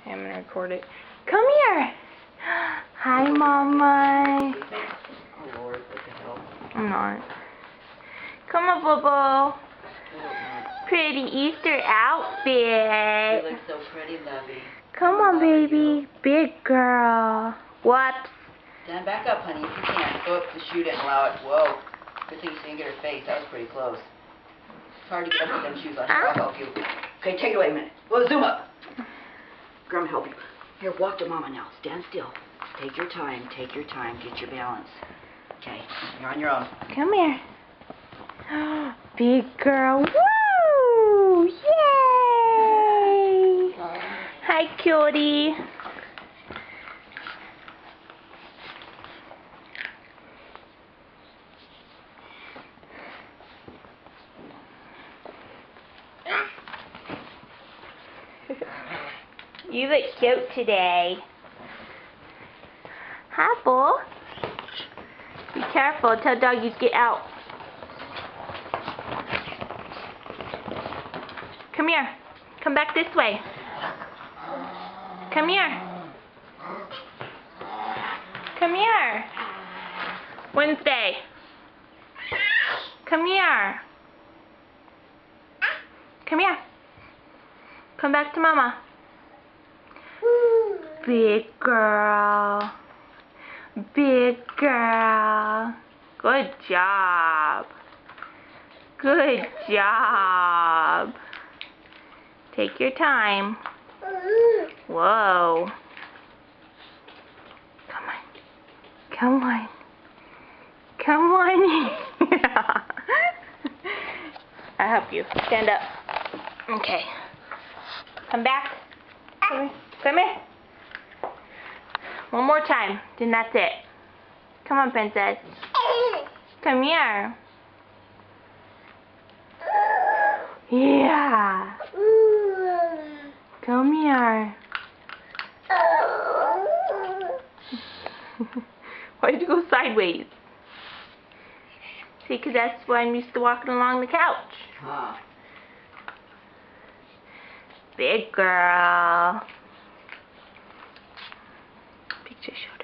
Okay, I'm gonna record it. Come here! Hi, Mama. Oh Lord, what the hell? I'm not. Come on, Bobo. Pretty Easter outfit. You look so pretty, lovey. Come on, baby. Big girl. Whoops. Stand back up, honey, if you can. Go up to shoot it and allow it. Whoa. Good thing you didn't get her face. That was pretty close. It's hard to get up with them shoes on. Here, I'll help you. Okay, take it away a minute. Well, zoom up. Grandma, help you. Here, walk to Mama now. Stand still. Take your time. Take your time. Get your balance. Okay, you're on your own. Come here. Big girl. Woo! Yay! Hi, cutie. You look cute today. Hi, Bull. Be careful. Tell doggies get out. Come here. Come back this way. Come here. Come here. Wednesday. Come here. Come here. Come back to Mama. Big girl. Big girl. Good job. Good job. Take your time. Whoa. Come on. Come on. Come on. I'll help you. Stand up. Okay. Come back. Come here. Come here. One more time. Then that's it. Come on, princess. Come here. Yeah. Come here. Why did you go sideways? See, because that's why I'm used to walking along the couch. Huh. Big girl. Picture shot.